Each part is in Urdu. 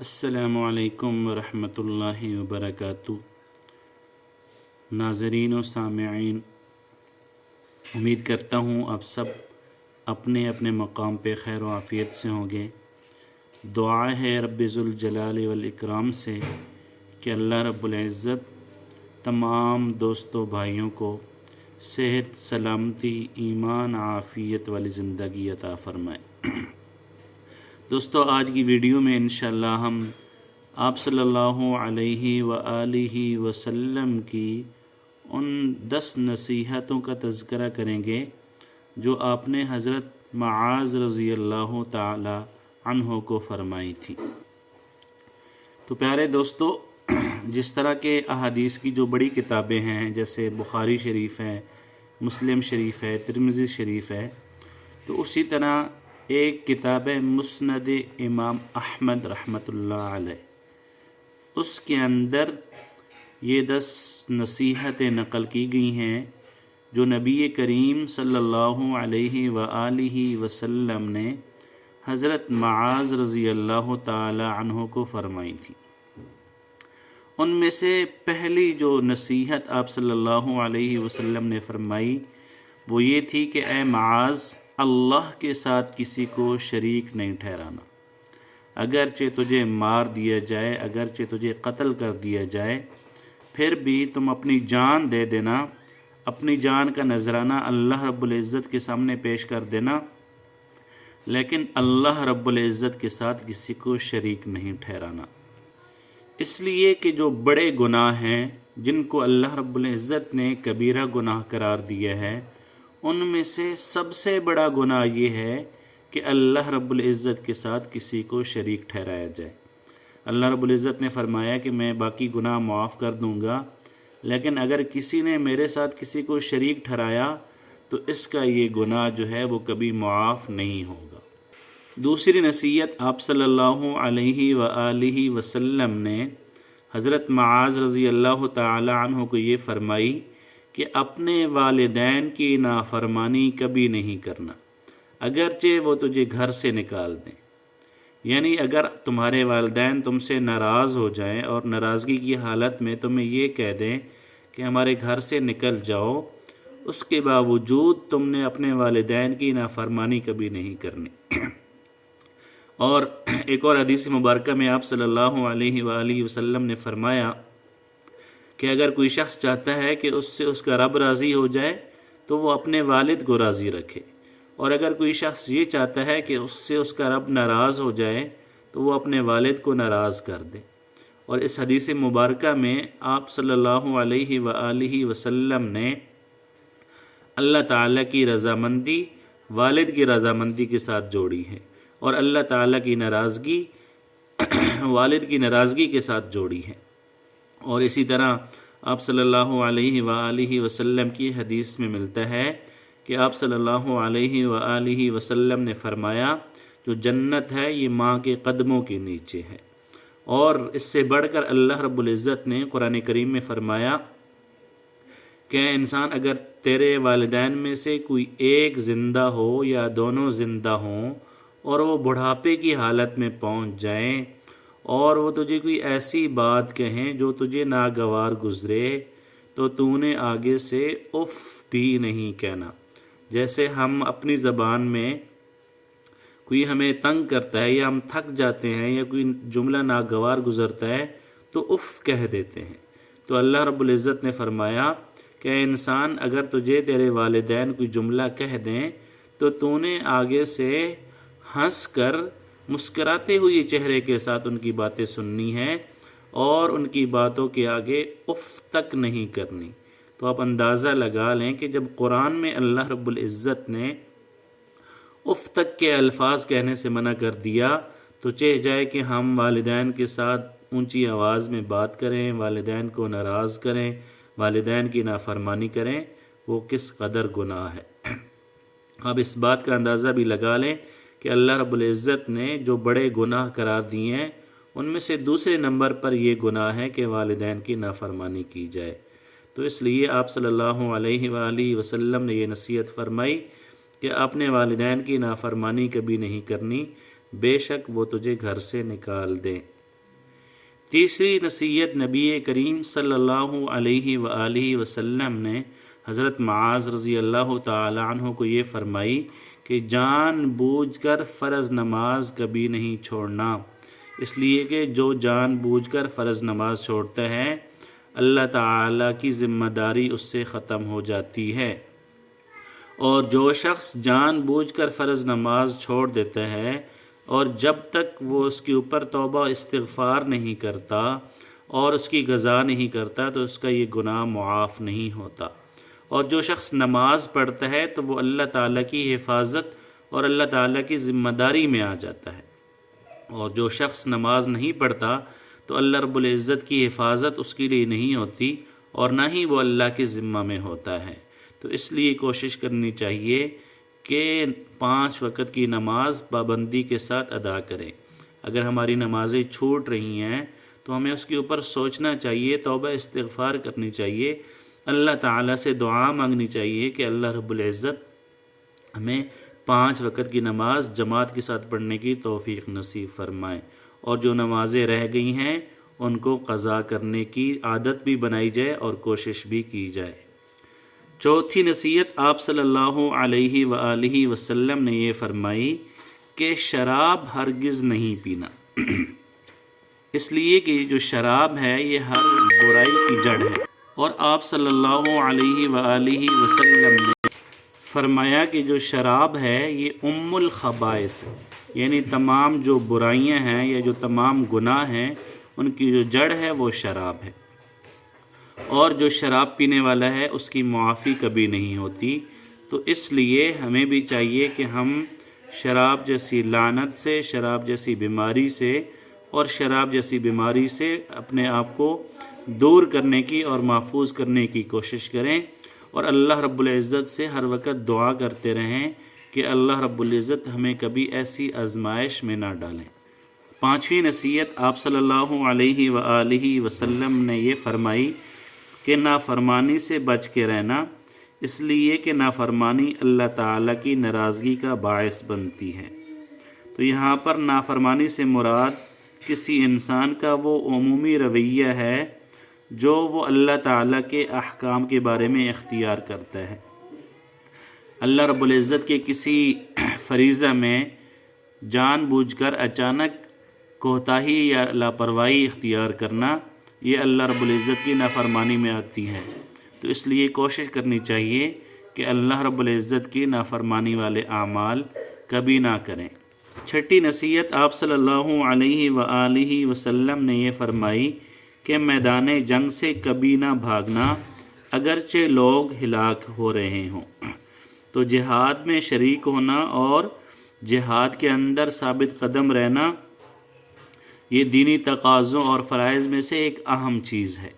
السلام علیکم ورحمۃ اللہ وبرکاتہ۔ ناظرین و سامعین، امید کرتا ہوں آپ سب اپنے اپنے مقام پہ خیر و عافیت سے ہوں گے۔ دعا ہے رب ذوالجلال والاکرام سے کہ اللہ رب العزت تمام دوستوں بھائیوں کو صحت، سلامتی، ایمان، عافیت والی زندگی عطا فرمائے۔ دوستو، آج کی ویڈیو میں انشاءاللہ ہم آپ صلی اللہ علیہ وآلہ وسلم کی ان 10 نصیحتوں کا تذکرہ کریں گے جو آپ نے حضرت معاذ رضی اللہ تعالی عنہ کو فرمائی تھی۔ تو پیارے دوستو، جس طرح کے احادیث کی جو بڑی کتابیں ہیں، جیسے بخاری شریف ہے، مسلم شریف ہے، ترمذی شریف ہے، تو اسی طرح ایک کتاب ہے مسند امام احمد رحمۃ اللہ علیہ، اس کے اندر یہ 10 نصیحتیں نقل کی گئی ہیں جو نبی کریم صلی اللہ علیہ وآلہ وسلم نے حضرت معاذ رضی اللہ تعالی عنہ کو فرمائی تھی۔ ان میں سے پہلی جو نصیحت آپ صلی اللہ علیہ وسلم نے فرمائی وہ یہ تھی کہ اے معاذ، اللہ کے ساتھ کسی کو شریک نہیں ٹھہرانا۔ اگرچہ تجھے مار دیا جائے، اگرچہ تجھے قتل کر دیا جائے، پھر بھی تم اپنی جان دے دینا، اپنی جان کا نذرانہ اللہ رب العزت کے سامنے پیش کر دینا، لیکن اللہ رب العزت کے ساتھ کسی کو شریک نہیں ٹھہرانا۔ اس لیے کہ جو بڑے گناہ ہیں جن کو اللہ رب العزت نے کبیرہ گناہ قرار دیا ہے، ان میں سے سب سے بڑا گناہ یہ ہے کہ اللہ رب العزت کے ساتھ کسی کو شریک ٹھہرایا جائے۔ اللہ رب العزت نے فرمایا کہ میں باقی گناہ معاف کر دوں گا، لیکن اگر کسی نے میرے ساتھ کسی کو شریک ٹھہرایا تو اس کا یہ گناہ جو ہے وہ کبھی معاف نہیں ہوگا۔ دوسری نصیحت آپ صلی اللہ علیہ وآلہ وسلم نے حضرت معاذ رضی اللہ تعالی عنہ کو یہ فرمائی کہ اپنے والدین کی نافرمانی کبھی نہیں کرنا، اگرچہ وہ تجھے گھر سے نکال دیں۔ یعنی اگر تمہارے والدین تم سے ناراض ہو جائیں اور ناراضگی کی حالت میں تمہیں یہ کہہ دیں کہ ہمارے گھر سے نکل جاؤ، اس کے باوجود تم نے اپنے والدین کی نافرمانی کبھی نہیں کرنی۔ اور ایک اور حدیث مبارکہ میں آپ صلی اللہ علیہ وآلہ وسلم نے فرمایا کہ اگر کوئی شخص چاہتا ہے کہ اس سے اس کا رب راضی ہو جائے تو وہ اپنے والد کو راضی رکھے، اور اگر کوئی شخص یہ چاہتا ہے کہ اس سے اس کا رب ناراض ہو جائے تو وہ اپنے والد کو ناراض کر دے۔ اور اس حدیث مبارکہ میں آپ صلی اللہ علیہ وآلہ وسلم نے اللہ تعالیٰ کی رضامندی والد کی رضامندی کے ساتھ جوڑی ہے، اور اللہ تعالیٰ کی ناراضگی والد کی ناراضگی کے ساتھ جوڑی ہے۔ اور اسی طرح آپ صلی اللہ علیہ وآلہ وسلم کی حدیث میں ملتا ہے کہ آپ صلی اللہ علیہ وآلہ وسلم نے فرمایا جو جنت ہے یہ ماں کے قدموں کے نیچے ہے۔ اور اس سے بڑھ کر اللہ رب العزت نے قرآن کریم میں فرمایا کہ انسان، اگر تیرے والدین میں سے کوئی ایک زندہ ہو یا دونوں زندہ ہوں اور وہ بڑھاپے کی حالت میں پہنچ جائیں اور وہ تجھے کوئی ایسی بات کہیں جو تجھے ناگوار گزرے، تو تو نے آگے سے اف بھی نہیں کہنا۔ جیسے ہم اپنی زبان میں کوئی ہمیں تنگ کرتا ہے یا ہم تھک جاتے ہیں یا کوئی جملہ ناگوار گزرتا ہے تو اف کہہ دیتے ہیں، تو اللہ رب العزت نے فرمایا کہ اے انسان، اگر تجھے تیرے والدین کوئی جملہ کہہ دیں تو تو نے آگے سے ہنس کر مسکراتے ہوئے چہرے کے ساتھ ان کی باتیں سننی ہیں اور ان کی باتوں کے آگے اف تک نہیں کرنی۔ تو آپ اندازہ لگا لیں کہ جب قرآن میں اللہ رب العزت نے اف تک کے الفاظ کہنے سے منع کر دیا تو چاہ جائے کہ ہم والدین کے ساتھ اونچی آواز میں بات کریں، والدین کو ناراض کریں، والدین کی نافرمانی کریں، وہ کس قدر گناہ ہے۔ اب اس بات کا اندازہ بھی لگا لیں کہ اللہ رب العزت نے جو بڑے گناہ قرار دیے ہیں ان میں سے دوسرے نمبر پر یہ گناہ ہے کہ والدین کی نافرمانی کی جائے۔ تو اس لیے آپ صلی اللہ علیہ وآلہ وسلم نے یہ نصیحت فرمائی کہ اپنے والدین کی نافرمانی کبھی نہیں کرنی، بے شک وہ تجھے گھر سے نکال دیں۔ تیسری نصیحت نبی کریم صلی اللہ علیہ وآلہ وسلم نے حضرت معاذ رضی اللہ تعالی عنہ کو یہ فرمائی کہ جان بوجھ کر فرض نماز کبھی نہیں چھوڑنا، اس لیے کہ جو جان بوجھ کر فرض نماز چھوڑتا ہے اللہ تعالیٰ کی ذمہ داری اس سے ختم ہو جاتی ہے، اور جو شخص جان بوجھ کر فرض نماز چھوڑ دیتا ہے اور جب تک وہ اس کے اوپر توبہ استغفار نہیں کرتا اور اس کی قضا نہیں کرتا تو اس کا یہ گناہ معاف نہیں ہوتا، اور جو شخص نماز پڑھتا ہے تو وہ اللہ تعالیٰ کی حفاظت اور اللہ تعالیٰ کی ذمہ داری میں آ جاتا ہے، اور جو شخص نماز نہیں پڑھتا تو اللہ رب العزت کی حفاظت اس کے لیے نہیں ہوتی اور نہ ہی وہ اللہ کے ذمہ میں ہوتا ہے۔ تو اس لیے کوشش کرنی چاہیے کہ 5 وقت کی نماز پابندی کے ساتھ ادا کریں۔ اگر ہماری نمازیں چھوٹ رہی ہیں تو ہمیں اس کے اوپر سوچنا چاہیے، توبہ استغفار کرنی چاہیے، اللہ تعالیٰ سے دعا مانگنی چاہیے کہ اللہ رب العزت ہمیں 5 وقت کی نماز جماعت کے ساتھ پڑھنے کی توفیق نصیب فرمائے، اور جو نمازیں رہ گئی ہیں ان کو قضا کرنے کی عادت بھی بنائی جائے اور کوشش بھی کی جائے۔ چوتھی نصیحت آپ صلی اللہ علیہ وآلہ وسلم نے یہ فرمائی کہ شراب ہرگز نہیں پینا، اس لیے کہ جو شراب ہے یہ ہر برائی کی جڑ ہے، اور آپ صلی اللہ علیہ وآلہ وسلم نے فرمایا کہ جو شراب ہے یہ ام الخبائث ہے، یعنی تمام جو برائیاں ہیں یا جو تمام گناہ ہیں ان کی جو جڑ ہے وہ شراب ہے، اور جو شراب پینے والا ہے اس کی معافی کبھی نہیں ہوتی۔ تو اس لیے ہمیں بھی چاہیے کہ ہم شراب جیسی لعنت سے، شراب جیسی بیماری سے اور شراب جیسی بیماری سے اپنے آپ کو دور کرنے کی اور محفوظ کرنے کی کوشش کریں، اور اللہ رب العزت سے ہر وقت دعا کرتے رہیں کہ اللہ رب العزت ہمیں کبھی ایسی آزمائش میں نہ ڈالیں۔ 5ویں نصیحت آپ صلی اللہ علیہ وآلہ وسلم نے یہ فرمائی کہ نافرمانی سے بچ کے رہنا، اس لیے کہ نافرمانی اللہ تعالیٰ کی ناراضگی کا باعث بنتی ہے۔ تو یہاں پر نافرمانی سے مراد کسی انسان کا وہ عمومی رویہ ہے جو وہ اللہ تعالیٰ کے احکام کے بارے میں اختیار کرتا ہے۔ اللہ رب العزت کے کسی فریضہ میں جان بوجھ کر اچانک کوتاہی یا لاپرواہی اختیار کرنا، یہ اللہ رب العزت کی نافرمانی میں آتی ہے۔ تو اس لیے کوشش کرنی چاہیے کہ اللہ رب العزت کی نافرمانی والے اعمال کبھی نہ کریں۔ 6ٹھی نصیحت آپ صلی اللہ علیہ وآلہ وسلم نے یہ فرمائی کہ میدان جنگ سے کبھی نہ بھاگنا اگرچہ لوگ ہلاک ہو رہے ہوں۔ تو جہاد میں شریک ہونا اور جہاد کے اندر ثابت قدم رہنا یہ دینی تقاضوں اور فرائض میں سے ایک اہم چیز ہے۔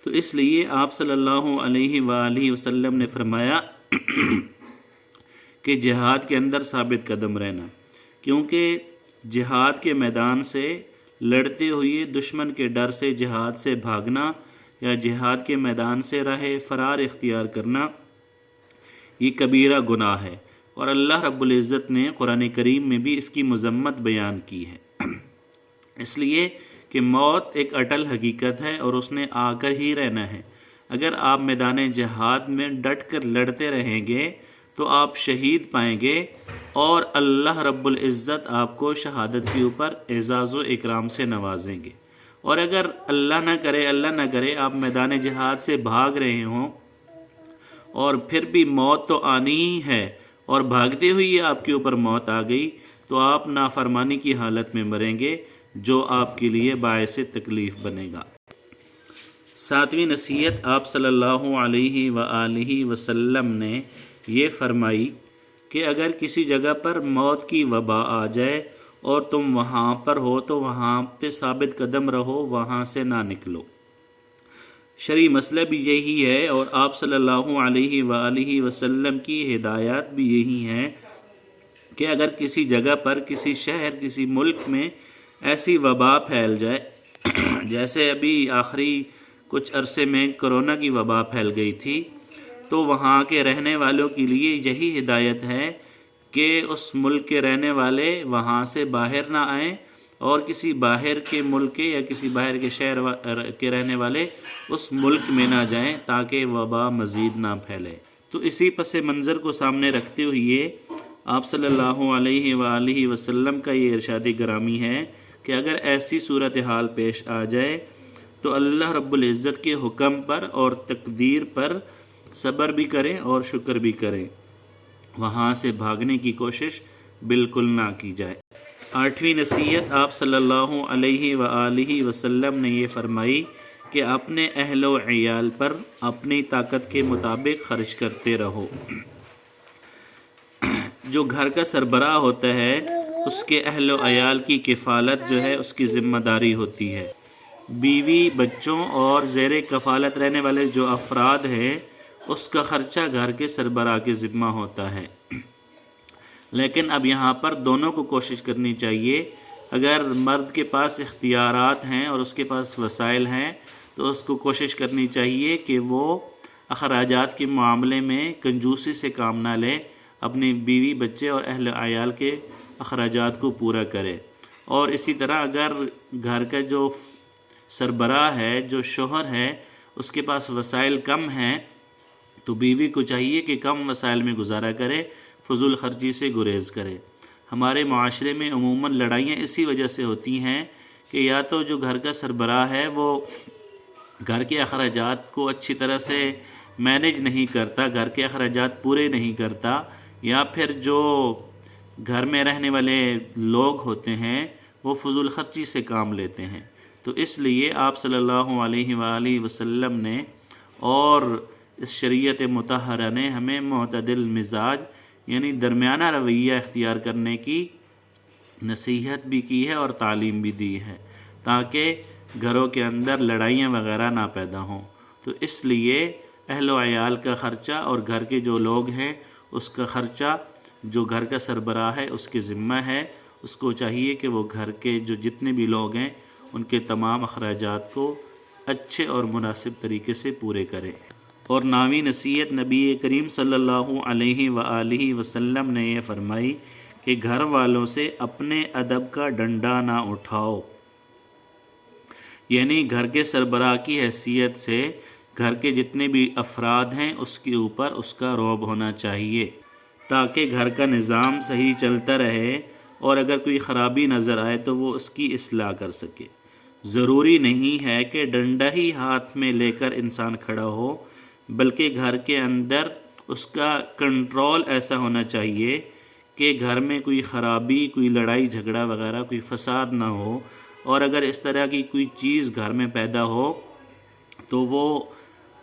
تو اس لیے آپ صلی اللہ علیہ وآلہ وسلم نے فرمایا کہ جہاد کے اندر ثابت قدم رہنا، کیونکہ جہاد کے میدان سے لڑتے ہوئے دشمن کے ڈر سے جہاد سے بھاگنا یا جہاد کے میدان سے راہ فرار اختیار کرنا یہ کبیرہ گناہ ہے، اور اللہ رب العزت نے قرآن کریم میں بھی اس کی مذمت بیان کی ہے، اس لیے کہ موت ایک اٹل حقیقت ہے اور اس نے آ کر ہی رہنا ہے۔ اگر آپ میدان جہاد میں ڈٹ کر لڑتے رہیں گے تو آپ شہید پائیں گے، اور اللہ رب العزت آپ کو شہادت کے اوپر اعزاز و اکرام سے نوازیں گے۔ اور اگر اللہ نہ کرے آپ میدان جہاد سے بھاگ رہے ہوں اور پھر بھی موت تو آنی ہی ہے اور بھاگتے ہوئے آپ کے اوپر موت آ گئی تو آپ نافرمانی کی حالت میں مریں گے، جو آپ کے لیے باعث تکلیف بنے گا۔ 7ویں نصیحت آپ صلی اللہ علیہ وآلہ وسلم نے یہ فرمائی کہ اگر کسی جگہ پر موت کی وبا آ جائے اور تم وہاں پر ہو تو وہاں پہ ثابت قدم رہو، وہاں سے نہ نکلو۔ شرعی مسئلہ بھی یہی ہے، اور آپ صلی اللہ علیہ وآلہ وسلم کی ہدایات بھی یہی ہیں کہ اگر کسی جگہ پر، کسی شہر، کسی ملک میں ایسی وبا پھیل جائے جیسے ابھی آخری کچھ عرصے میں کرونا کی وبا پھیل گئی تھی، تو وہاں کے رہنے والوں کے لیے یہی ہدایت ہے کہ اس ملک کے رہنے والے وہاں سے باہر نہ آئیں اور کسی باہر کے ملک کے یا کسی باہر کے شہر کے رہنے والے اس ملک میں نہ جائیں تاکہ وبا مزید نہ پھیلے۔ تو اسی پس منظر کو سامنے رکھتے ہوئے آپ صلی اللہ علیہ وآلہ وسلم کا یہ ارشاد گرامی ہے کہ اگر ایسی صورتحال پیش آ جائے تو اللہ رب العزت کے حکم پر اور تقدیر پر صبر بھی کریں اور شکر بھی کریں، وہاں سے بھاگنے کی کوشش بالکل نہ کی جائے۔ 8ویں نصیحت آپ صلی اللہ علیہ وآلہ وسلم نے یہ فرمائی کہ اپنے اہل و عیال پر اپنی طاقت کے مطابق خرچ کرتے رہو۔ جو گھر کا سربراہ ہوتا ہے اس کے اہل و عیال کی کفالت جو ہے اس کی ذمہ داری ہوتی ہے۔ بیوی، بچوں اور زیر کفالت رہنے والے جو افراد ہیں اس کا خرچہ گھر کے سربراہ کے ذمہ ہوتا ہے۔ لیکن اب یہاں پر دونوں کو کوشش کرنی چاہیے۔ اگر مرد کے پاس اختیارات ہیں اور اس کے پاس وسائل ہیں تو اس کو کوشش کرنی چاہیے کہ وہ اخراجات کے معاملے میں کنجوسی سے کام نہ لے، اپنی بیوی، بچے اور اہل عیال کے اخراجات کو پورا کرے۔ اور اسی طرح اگر گھر کا جو سربراہ ہے، جو شوہر ہے، اس کے پاس وسائل کم ہیں تو بیوی کو چاہیے کہ کم وسائل میں گزارا کرے، فضول خرچی سے گریز کرے۔ ہمارے معاشرے میں عموماً لڑائیاں اسی وجہ سے ہوتی ہیں کہ یا تو جو گھر کا سربراہ ہے وہ گھر کے اخراجات کو اچھی طرح سے مینیج نہیں کرتا، گھر کے اخراجات پورے نہیں کرتا، یا پھر جو گھر میں رہنے والے لوگ ہوتے ہیں وہ فضول خرچی سے کام لیتے ہیں۔ تو اس لیے آپ صلی اللہ علیہ وآلہ وسلم نے اور اس شریعت مطہرہ نے ہمیں معتدل مزاج یعنی درمیانہ رویہ اختیار کرنے کی نصیحت بھی کی ہے اور تعلیم بھی دی ہے تاکہ گھروں کے اندر لڑائیاں وغیرہ نہ پیدا ہوں۔ تو اس لیے اہل و عیال کا خرچہ اور گھر کے جو لوگ ہیں اس کا خرچہ جو گھر کا سربراہ ہے اس کے ذمہ ہے، اس کو چاہیے کہ وہ گھر کے جو جتنے بھی لوگ ہیں ان کے تمام اخراجات کو اچھے اور مناسب طریقے سے پورے کرے۔ اور 9ویں نصیحت نبی کریم صلی اللہ علیہ وآلہ وسلم نے یہ فرمائی کہ گھر والوں سے اپنے ادب کا ڈنڈا نہ اٹھاؤ، یعنی گھر کے سربراہ کی حیثیت سے گھر کے جتنے بھی افراد ہیں اس کے اوپر اس کا رعب ہونا چاہیے تاکہ گھر کا نظام صحیح چلتا رہے، اور اگر کوئی خرابی نظر آئے تو وہ اس کی اصلاح کر سکے۔ ضروری نہیں ہے کہ ڈنڈا ہی ہاتھ میں لے کر انسان کھڑا ہو، بلکہ گھر کے اندر اس کا کنٹرول ایسا ہونا چاہیے کہ گھر میں کوئی خرابی، کوئی لڑائی جھگڑا وغیرہ، کوئی فساد نہ ہو، اور اگر اس طرح کی کوئی چیز گھر میں پیدا ہو تو وہ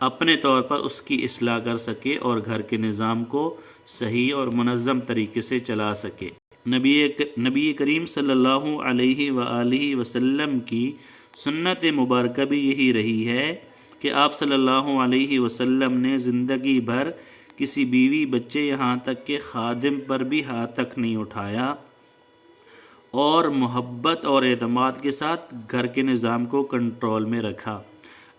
اپنے طور پر اس کی اصلاح کر سکے اور گھر کے نظام کو صحیح اور منظم طریقے سے چلا سکے۔ نبی کریم صلی اللہ علیہ وآلہ وسلم کی سنت مبارکہ بھی یہی رہی ہے کہ آپ صلی اللہ علیہ وسلم نے زندگی بھر کسی بیوی، بچے، یہاں تک کہ خادم پر بھی ہاتھ تک نہیں اٹھایا، اور محبت اور اعتماد کے ساتھ گھر کے نظام کو کنٹرول میں رکھا۔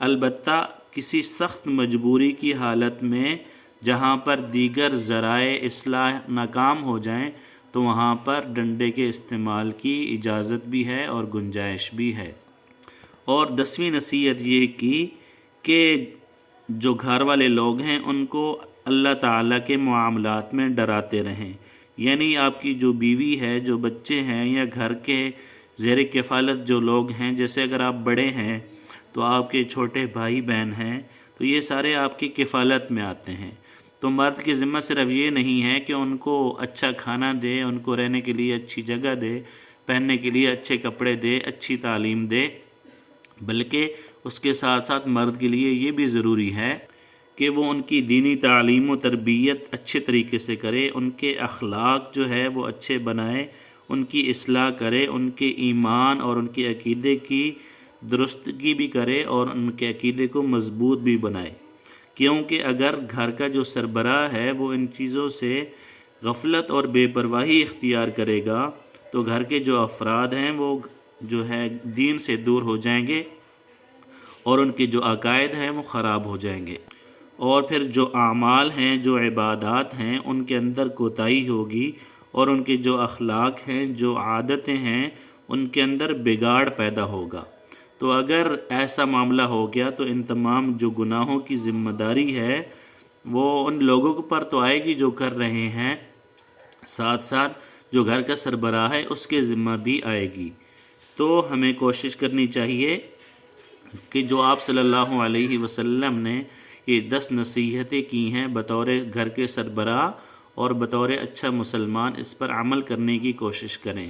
البتہ کسی سخت مجبوری کی حالت میں جہاں پر دیگر ذرائع اصلاح ناکام ہو جائیں تو وہاں پر ڈنڈے کے استعمال کی اجازت بھی ہے اور گنجائش بھی ہے۔ اور 10ویں نصیحت یہ کی کہ جو گھر والے لوگ ہیں ان کو اللہ تعالیٰ کے معاملات میں ڈراتے رہیں، یعنی آپ کی جو بیوی ہے، جو بچے ہیں، یا گھر کے زیر کفالت جو لوگ ہیں، جیسے اگر آپ بڑے ہیں تو آپ کے چھوٹے بھائی بہن ہیں تو یہ سارے آپ کی کفالت میں آتے ہیں۔ تو مرد کی ذمہ صرف یہ نہیں ہے کہ ان کو اچھا کھانا دے، ان کو رہنے کے لیے اچھی جگہ دے، پہننے کے لیے اچھے کپڑے دے، اچھی تعلیم دے، بلکہ اس کے ساتھ ساتھ مرد کے لیے یہ بھی ضروری ہے کہ وہ ان کی دینی تعلیم و تربیت اچھے طریقے سے کرے، ان کے اخلاق جو ہے وہ اچھے بنائے، ان کی اصلاح کرے، ان کے ایمان اور ان کے عقیدے کی درستگی بھی کرے اور ان کے عقیدے کو مضبوط بھی بنائے، کیونکہ اگر گھر کا جو سربراہ ہے وہ ان چیزوں سے غفلت اور بے پرواہی اختیار کرے گا تو گھر کے جو افراد ہیں وہ جو ہے دین سے دور ہو جائیں گے اور ان کے جو عقائد ہیں وہ خراب ہو جائیں گے، اور پھر جو اعمال ہیں، جو عبادات ہیں، ان کے اندر کوتاہی ہوگی، اور ان کے جو اخلاق ہیں، جو عادتیں ہیں ان کے اندر بگاڑ پیدا ہوگا۔ تو اگر ایسا معاملہ ہو گیا تو ان تمام جو گناہوں کی ذمہ داری ہے وہ ان لوگوں کے پر تو آئے گی جو کر رہے ہیں، ساتھ ساتھ جو گھر کا سربراہ ہے اس کے ذمہ بھی آئے گی۔ تو ہمیں کوشش کرنی چاہیے کہ جو آپ صلی اللہ علیہ وسلم نے یہ 10 نصیحتیں کی ہیں بطور گھر کے سربراہ اور بطور اچھا مسلمان، اس پر عمل کرنے کی کوشش کریں۔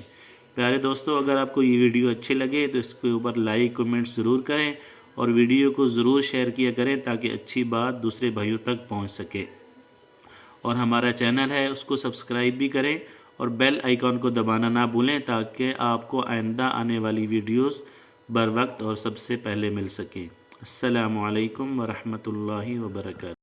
پیارے دوستو، اگر آپ کو یہ ویڈیو اچھے لگے تو اس کے اوپر لائک کمنٹ ضرور کریں اور ویڈیو کو ضرور شیئر کیا کریں تاکہ اچھی بات دوسرے بھائیوں تک پہنچ سکے، اور ہمارا چینل ہے اس کو سبسکرائب بھی کریں اور بیل آئیکن کو دبانا نہ بھولیں تاکہ آپ کو آئندہ آنے والی ویڈیوز بر وقت اور سب سے پہلے مل سکیں۔ السلام علیکم ورحمۃ اللہ وبرکاتہ۔